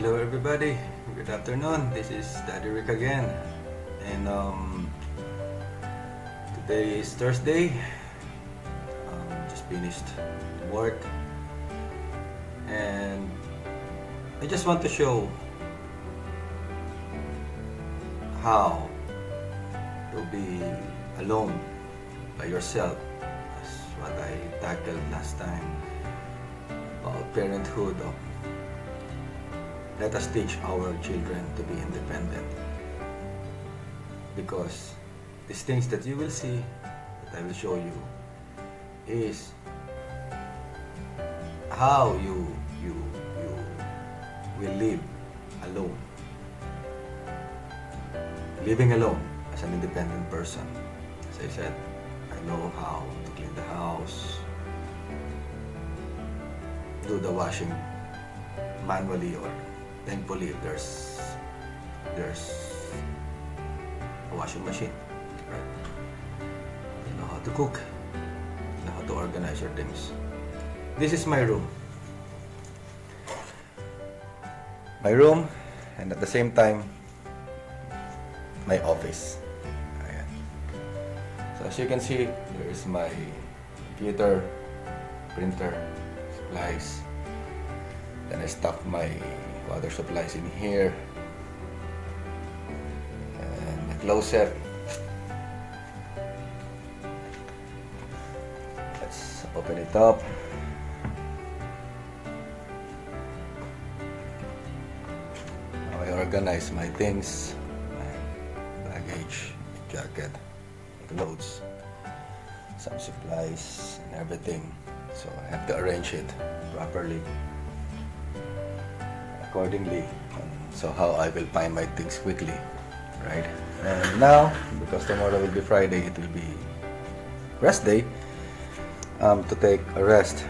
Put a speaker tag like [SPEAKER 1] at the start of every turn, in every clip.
[SPEAKER 1] Hello everybody, good afternoon. This is Daddy Rick again, and today is Thursday. Just finished work, and I just want to show how to be alone by yourself. That's what I tackled last time about parenthood. Let us teach our children to be independent, because these things that you will see, that I will show you, is how you will live alone, living alone as an independent person. As I said, I know how to clean the house, do the washing manually, or thankfully there's a washing machine, right? You know how to cook, you know how to organize your things. This is my room, and at the same time my office. Ayan. So as you can see, there is my computer, printer, supplies. Then I stuff my other supplies in here, and my closet. Let's open it up. Now I organize my things, my baggage, jacket, clothes, some supplies and everything. So I have to arrange it properly, accordingly, so how I will find my things quickly, right? And now, because tomorrow will be Friday, it will be rest day, to take a rest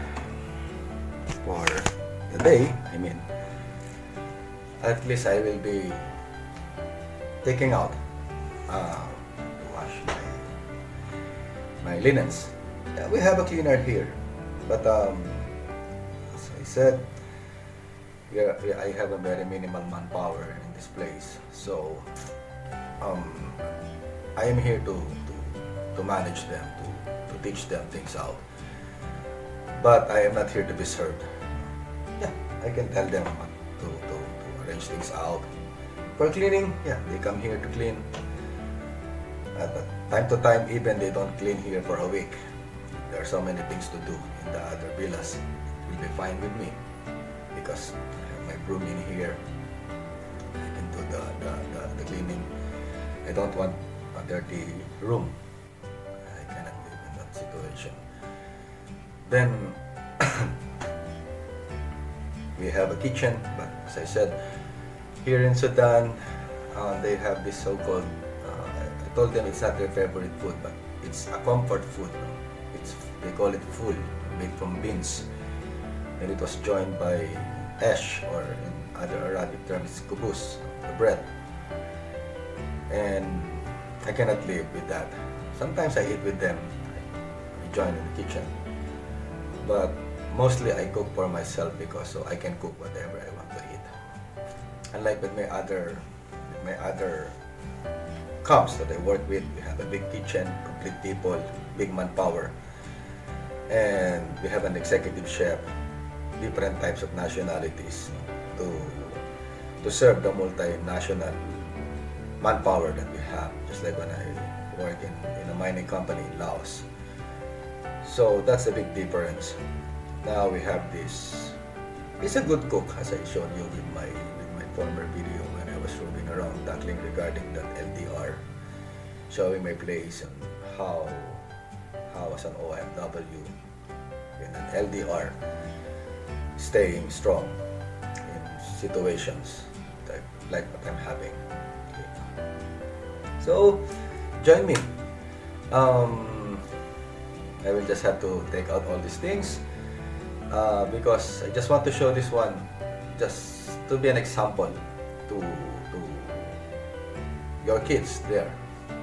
[SPEAKER 1] for the day. I mean, at least I will be taking out to wash my linens. Yeah, we have a cleaner here, but as I said, I have a very minimal manpower in this place, so I am here to manage them, to teach them things out. But I am not here to be served. Yeah, I can tell them to arrange things out. For cleaning, yeah, they come here to clean. But time to time, even they don't clean here for a week. There are so many things to do in the other villas. It will be fine with me, because I have my broom in here. I can do the cleaning. I don't want a dirty room. I cannot live in that situation. Then we have a kitchen, but as I said, here in Sudan, they have this so-called, I told them it's not their favorite food, but it's a comfort food. They call it ful, made from beans. And it was joined by ash, or in other Arabic terms, kubus, the bread. And I cannot live with that. Sometimes I eat with them, I join in the kitchen. But mostly I cook for myself, because so I can cook whatever I want to eat. Unlike with my other comps that I work with, we have a big kitchen, complete people, big manpower. And we have an executive chef, different types of nationalities, to serve the multinational manpower that we have, just like when I work in a mining company in Laos. So that's a big difference. Now we have this. He's a good cook, as I showed you with my former video when I was roaming around tackling regarding that LDR, showing my place and how as an OFW in an LDR staying strong in situations like what I'm having. Okay. So join me. I will just have to take out all these things, because I just want to show this one, just to be an example to your kids there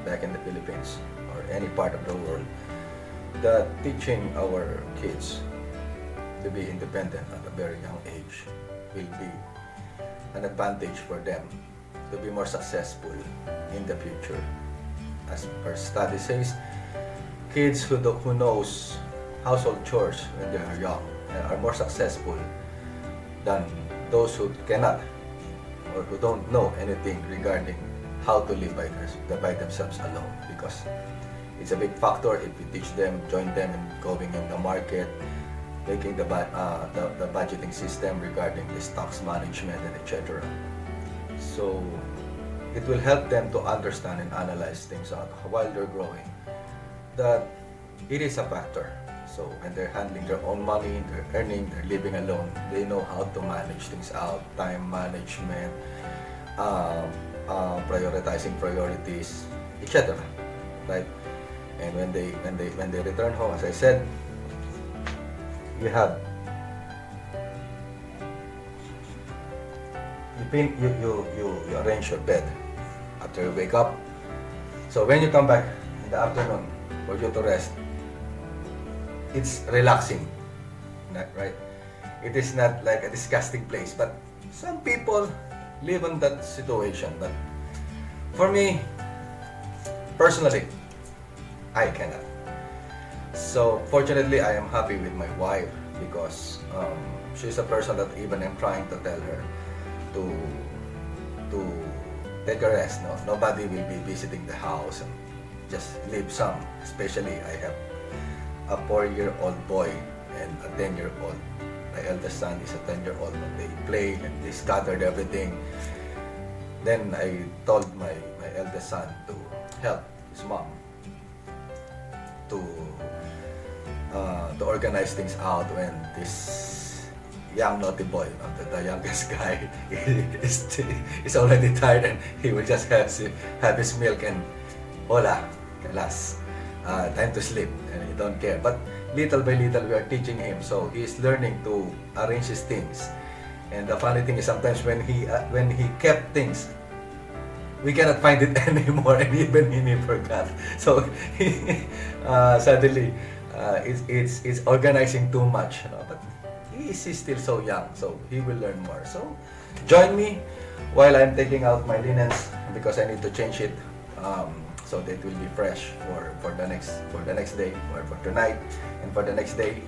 [SPEAKER 1] back in the Philippines or any part of the world, that teaching our kids to be independent at a very young age will be an advantage for them to be more successful in the future. As our study says, kids who knows household chores when they are young are more successful than those who cannot or who don't know anything regarding how to live by themselves alone, because it's a big factor if you teach them, join them in going in the market, making the budgeting system regarding the stocks management and etc. So it will help them to understand and analyze things out while they're growing, that it is a factor. So when they're handling their own money, they're earning, they're living alone, they know how to manage things out, time management, prioritizing priorities, etc. Right? And when they return home, as I said, you arrange your bed after you wake up. So when you come back in the afternoon for you to rest, it's relaxing, right? It is not like a disgusting place, but some people live in that situation. But for me, personally, I cannot. So fortunately, I am happy with my wife, because she's a person that even I'm trying to tell her to take a rest. No, nobody will be visiting the house, and just leave some. Especially, I have a 4-year-old boy and a 10-year-old. My eldest son is a 10-year-old. They play and they scattered everything. Then I told my eldest son to help his mom to organize things out when this young naughty boy, the youngest guy, is already tired, and he will just have his milk and hola, kalas, time to sleep, and he don't care. But little by little we are teaching him, so he is learning to arrange his things. And the funny thing is, sometimes when he kept things, we cannot find it anymore, and even he forgot. So suddenly it's organizing too much, you know? But he's still so young, so he will learn more. So join me while I'm taking out my linens, because I need to change it so that it will be fresh for the next day, or for tonight and for the next day.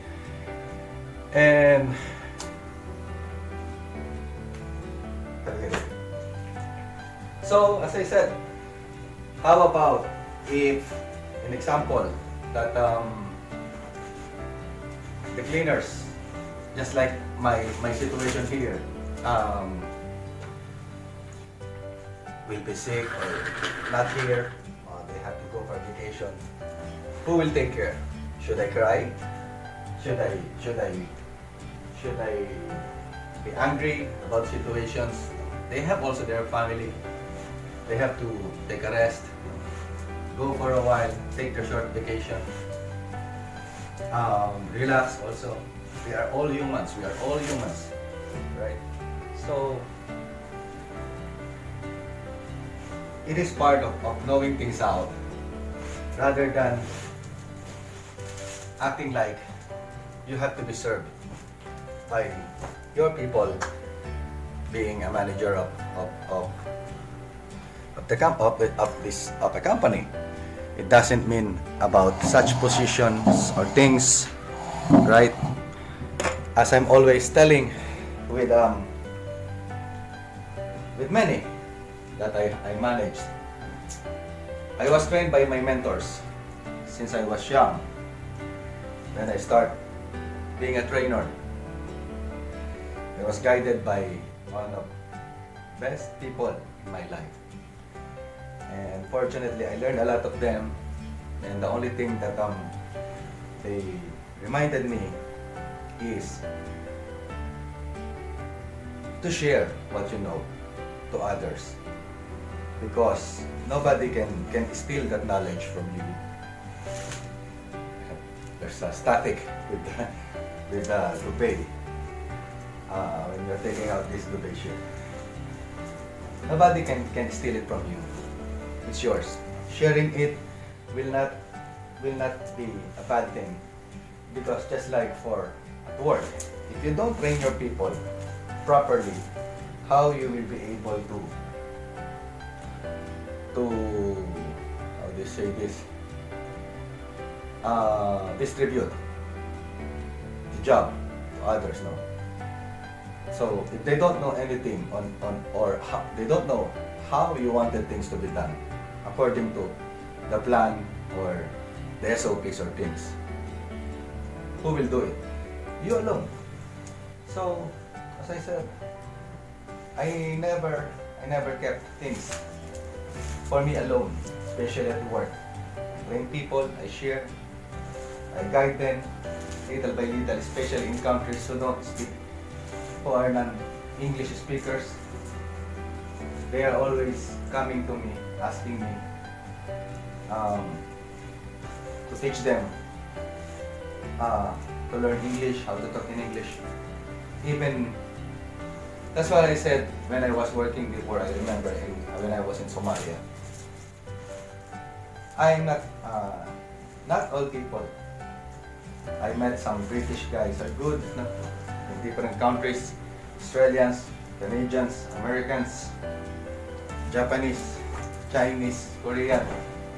[SPEAKER 1] And so, as I said, how about if, an example, that the cleaners, just like my situation here, will be sick or not here, they have to go for vacation. Who will take care? Should I cry? Should I be angry about situations? They have also their family. They have to take a rest, go for a while, take a short vacation, relax also. We are all humans, right? So, it is part of knowing things out, rather than acting like you have to be served by your people, being a manager of a company. It doesn't mean about such positions or things, right? As I'm always telling with many that I managed, I was trained by my mentors since I was young. When I start being a trainer, I was guided by one of the best people in my life. And fortunately, I learned a lot of them. And the only thing that they reminded me is to share what you know to others, because nobody can steal that knowledge from you. There's a static with the duvet when you're taking out this duvet sheet. Nobody can steal it from you. It's yours. Sharing it will not be a bad thing, because just like for at work, if you don't train your people properly how you will be able to how do you say this, distribute the job to others, no? So if they don't know anything on or how, they don't know how you wanted things to be done according to the plan or the SOPs or things, who will do it? You alone. So as I said, I never kept things for me alone, especially at work. I train people, I share, I guide them little by little, especially in countries who don't speak, who are non-English speakers. They are always coming to me, asking me to teach them to learn English, how to talk in English. Even that's what I said when I was working before. I remember when I was in Somalia. I'm not all people. I met some British guys are good, no? In different countries, Australians, Canadians, Americans, Japanese, Chinese, Korean.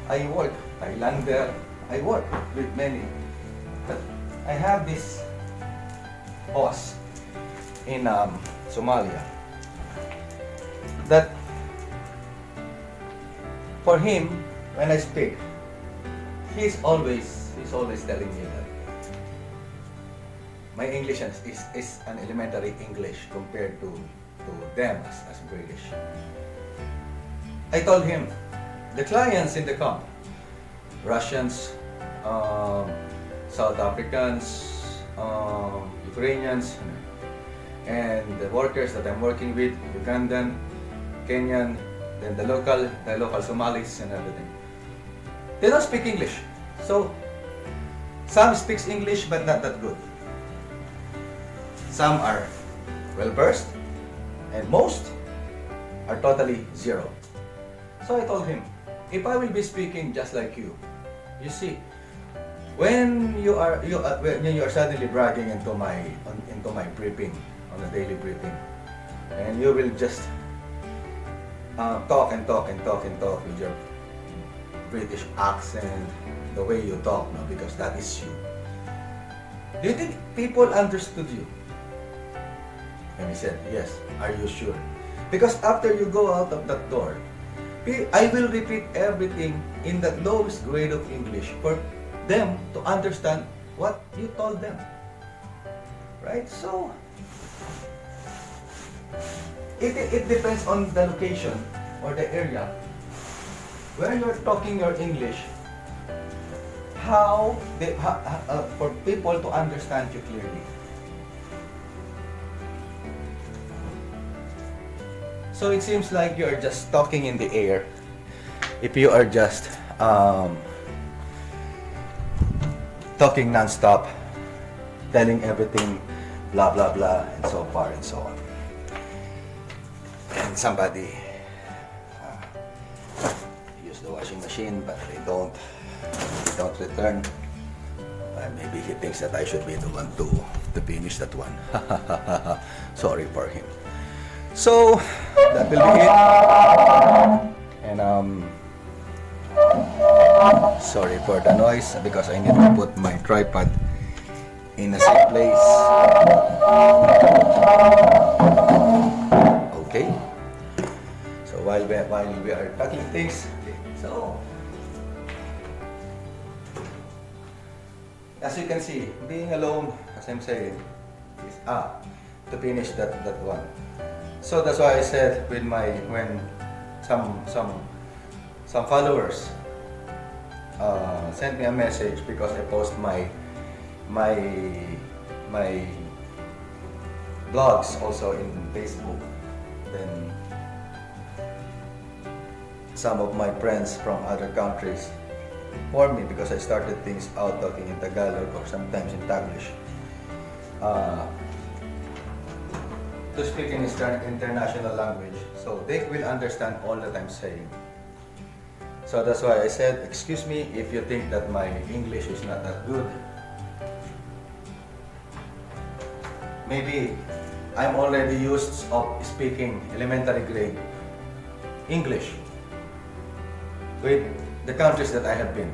[SPEAKER 1] I work, Thailander, I work with many. But I have this boss in Somalia that for him, when I speak, he's always telling me that my English is an elementary English compared to them as British. I told him, the clients in the camp, Russians, South Africans, Ukrainians, and the workers that I'm working with, Ugandan, Kenyan, then the local Somalis and everything. They don't speak English. So some speaks English but not that good. Some are well versed and most are totally zero. So I told him, if I will be speaking just like you see, when you are suddenly bragging into my briefing, on a daily briefing, and you will just talk with your British accent, the way you talk, no? Because that is you. Do you think people understood you? And he said, yes. Are you sure? Because after you go out of that door, I will repeat everything in the lowest grade of English for them to understand what you told them. Right? So, it depends on the location or the area where you're talking your English, for people to understand you clearly. So it seems like you're just talking in the air if you are just talking non-stop, telling everything blah blah blah and so far and so on. And somebody use the washing machine but they don't return. Maybe he thinks that I should be the one to finish that one. Sorry for him. So that will be it. And sorry for the noise because I need to put my tripod in a safe place. Okay. So while we are tackling things, so as you can see, being alone, as I'm saying, is to finish that one. So that's why I said when some followers sent me a message because I post my blogs also in Facebook. Then some of my friends from other countries for me because I started things out talking in Tagalog or sometimes in Taglish. To speak in international language, so they will understand all that I'm saying. So that's why I said, excuse me if you think that my English is not that good. Maybe I'm already used of speaking elementary grade English with the countries that I have been.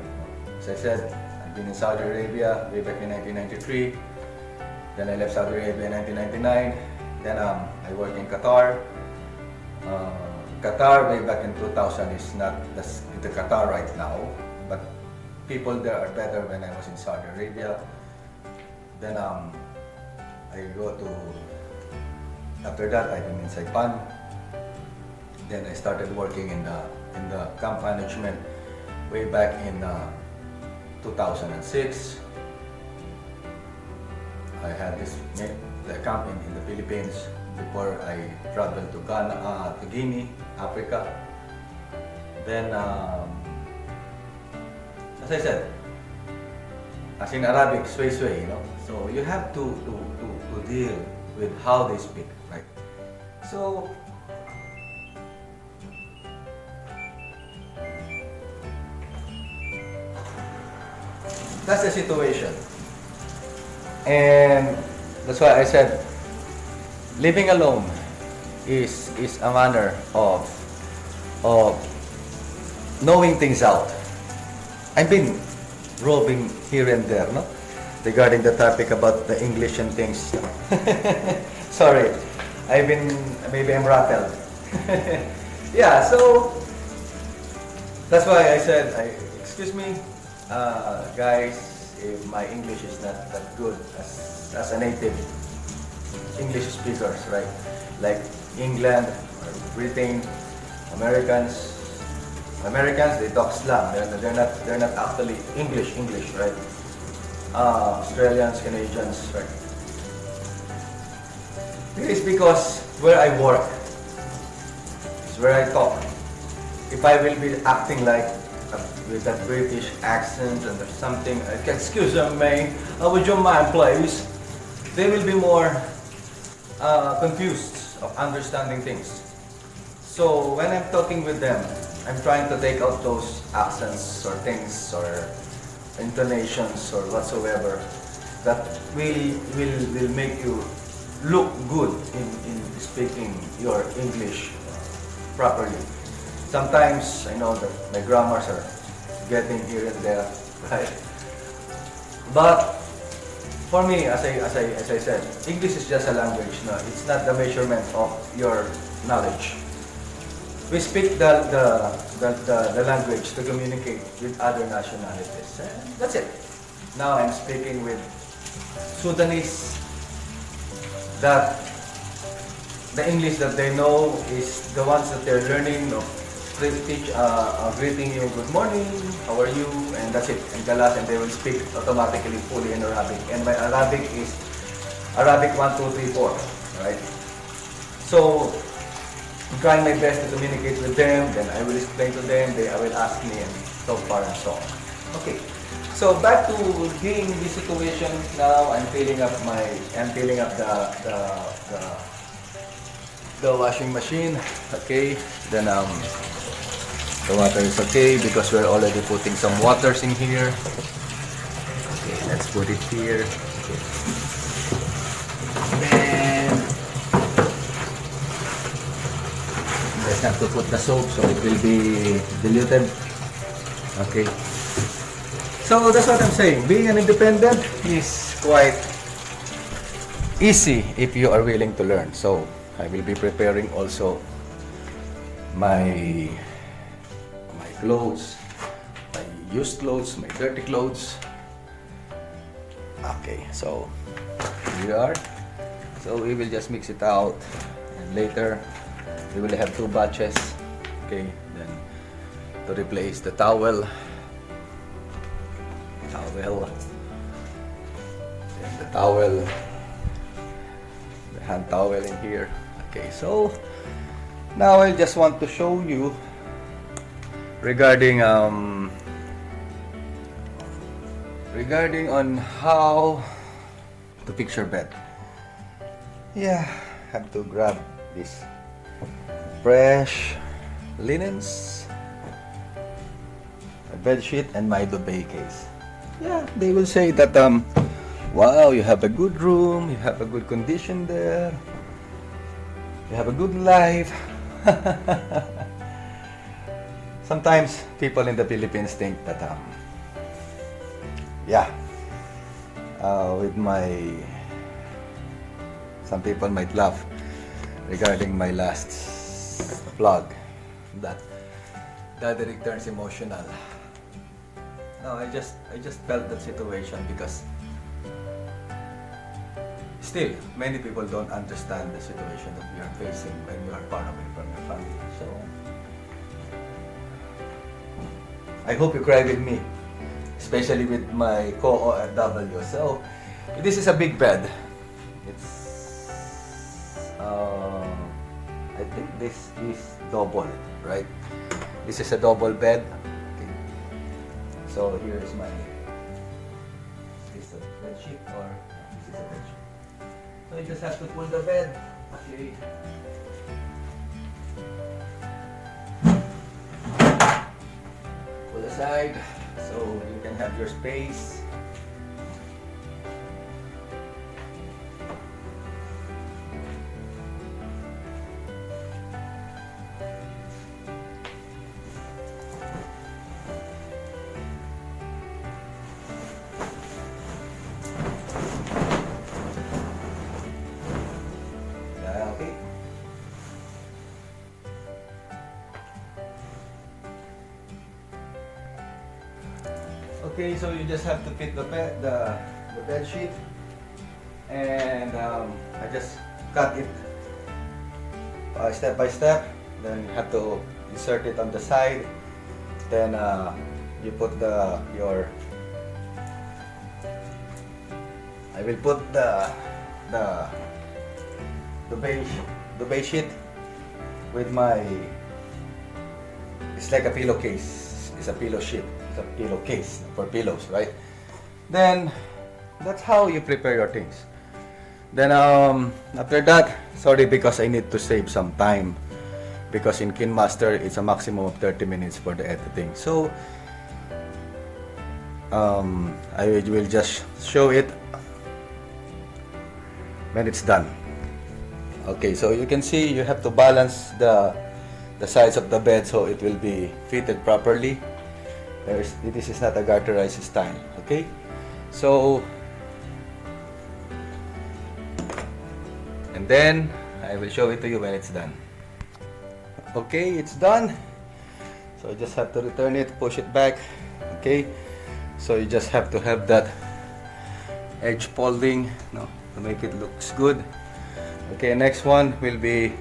[SPEAKER 1] As I said, I've been in Saudi Arabia way back in 1993. Then I left Saudi Arabia in 1999. Then I worked in Qatar. Qatar way back in 2000 is not the Qatar right now, but people there are better when I was in Saudi Arabia. Then I go to, after that I've been in Saipan. Then I started working in the camp management way back in 2006. I had the camp in the Philippines before I traveled to Ghana, to Guinea, Africa. Then, as I said, as in Arabic, sway, you know. So you have to deal with how they speak, right? So, that's the situation. And that's why I said, living alone is a manner of knowing things out. I've been roving here and there, no? Regarding the topic about the English and things. Sorry, maybe I'm rattled. Yeah, so that's why I said, excuse me, guys, if my English is not that good as a native English speakers, right? Like England or Britain, Americans, they talk slang. They're not actually English, right? Australians, Canadians, right? It is because where I work is where I talk. If I will be acting like with that British accent and there's something, excuse me, would you mind please? They will be more confused of understanding things. So when I'm talking with them, I'm trying to take out those accents or things or intonations or whatsoever that will make you look good in speaking your English properly. Sometimes I know that my grammars are getting here and there, right? But for me, as I said, English is just a language. No, it's not the measurement of your knowledge. We speak the language to communicate with other nationalities. That's it. Now I'm speaking with Sudanese that the English that they know is the ones that they're learning of greeting you, good morning, how are you, and that's it. And and they will speak automatically fully in Arabic. And my Arabic is Arabic 1, 2, 3, 4, right? So I'm trying my best to communicate with them, then I will explain to them, they will ask me, and so far and so on. Okay, so back to being in this situation now. I'm filling up the washing machine. Okay, then the water is okay because we're already putting some waters in here. Okay, let's put it here. Okay. Then just have to put the soap so it will be diluted. Okay. So that's what I'm saying. Being an independent is quite easy if you are willing to learn. So I will be preparing also my clothes, my used clothes, my dirty clothes. Okay, so here we are. So we will just mix it out, and later we will have 2 batches. Okay, then to replace the towel, and the hand towel in here. Okay, so now I just want to show you regarding on how to fix your bed. Yeah, have to grab this fresh linens, a bed sheet, and my duvet case. Yeah, they will say that wow, you have a good room, you have a good condition there. you have a good life. Sometimes people in the Philippines think that, with my, some people might laugh regarding my last vlog that Daddy Rick turns emotional. No, I just felt that situation because still many people don't understand the situation that we are facing when you are far away from your family. So I hope you cry with me, especially with my co-OFW. So this is a big bed. It's I think this is double, right? This is a double bed. Okay. So here is my, is this a bed sheet or this is a bed sheet? So you just have to pull the bed. Okay. Pull aside so you can have your space. Okay. Okay, so you just have to fit the bed sheet, and I just cut it step by step. Then you have to insert it on the side. Then you put I will put the bed sheet with my, it's like a pillowcase. It's a pillow sheet. It's a pillowcase for pillows, right? Then that's how you prepare your things. Then after that, sorry because I need to save some time because in KineMaster it's a maximum of 30 minutes for the editing. So I will just show it when it's done. Okay, so you can see you have to balance the sides of the bed so it will be fitted properly. This is not a garterized style. Okay, so and then I will show it to you when it's done. Okay, it's done. So you just have to return it, push it back. Okay, so you just have to have that edge folding, no, to make it looks good. Okay, next one will be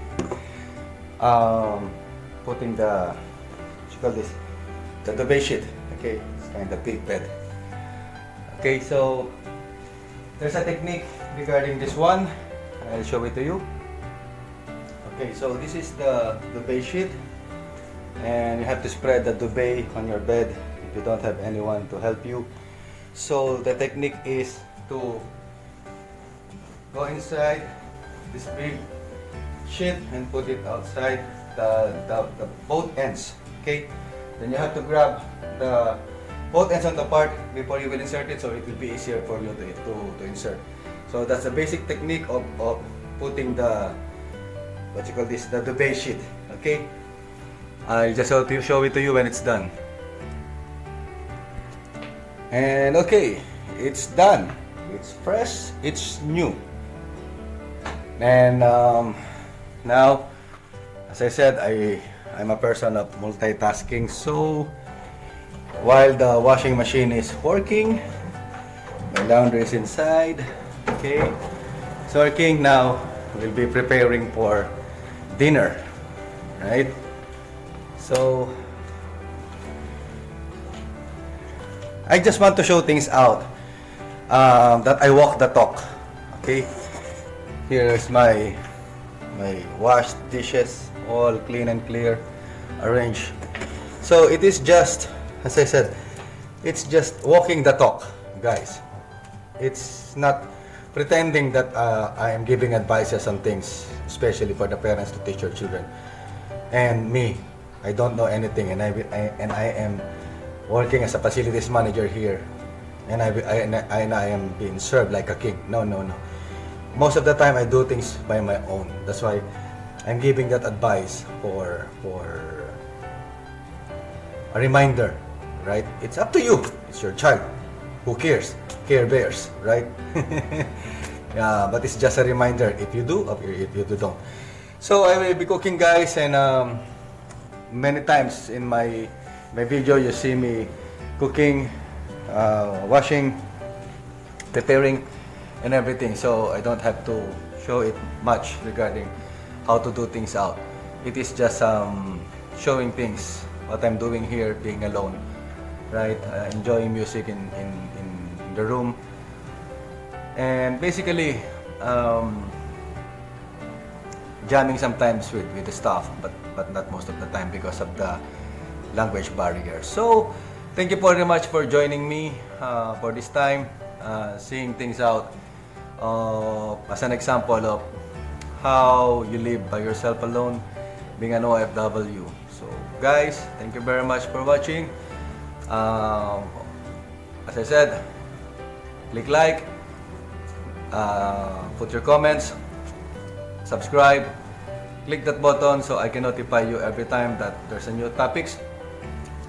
[SPEAKER 1] putting the, what you call this, the duvet sheet. Okay, it's kind of big bed. Okay, so there's a technique regarding this one. I'll show it to you. Okay, so this is the duvet sheet, and you have to spread the duvet on your bed if you don't have anyone to help you. So the technique is to go inside this big sheet and put it outside the both ends. Okay, then you have to grab the both ends on the part before you will insert it, so it will be easier for you to insert. So that's the basic technique of putting the, what you call this, the duvet sheet. Okay, I'll just show it to you when it's done. And okay, it's done. It's fresh, it's new. And now, as I said, I'm a person of multitasking. So while the washing machine is working, my laundry is inside. Okay, it's working. Now we'll be preparing for dinner, right? So I just want to show things out, that I walk the talk. Okay, here's my washed dishes, all clean and clear, arranged. So it is just, as I said, it's just walking the talk, guys. It's not pretending that I am giving advices on things, especially for the parents to teach your children. And me, I don't know anything, and I am working as a facilities manager here, and I am being served like a king. No. Most of the time I do things by my own. That's why I'm giving that advice for a reminder, right? It's up to you. It's your child. Who cares? Care Bears, right? Yeah, but it's just a reminder if you do or if you don't. So I will be cooking, guys, and many times in my video you see me cooking, washing, preparing, and everything. So I don't have to show it much regarding how to do things out. It is just showing things, what I'm doing here, being alone, right? Enjoying music in the room, and basically jamming sometimes with the staff, but not most of the time because of the language barrier. So thank you very much for joining me for this time, seeing things out as an example of how you live by yourself alone, being an OFW. So guys, thank you very much for watching. As I said, click like, put your comments, subscribe, click that button so I can notify you every time that there's a new topics,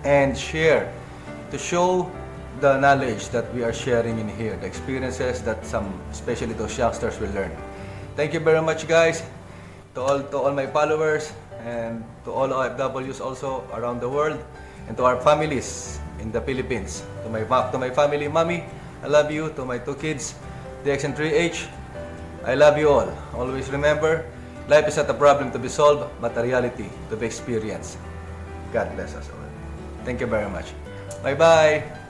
[SPEAKER 1] and share to show the knowledge that we are sharing in here, the experiences that especially those youngsters will learn. Thank you very much, guys, to all my followers, and to all OFWs also around the world, and to our families in the Philippines. To my family, mommy, I love you. To my 2 kids, DX and 3H, I love you all. Always remember, life is not a problem to be solved, but a reality to be experienced. God bless us all. Thank you very much. Bye-bye.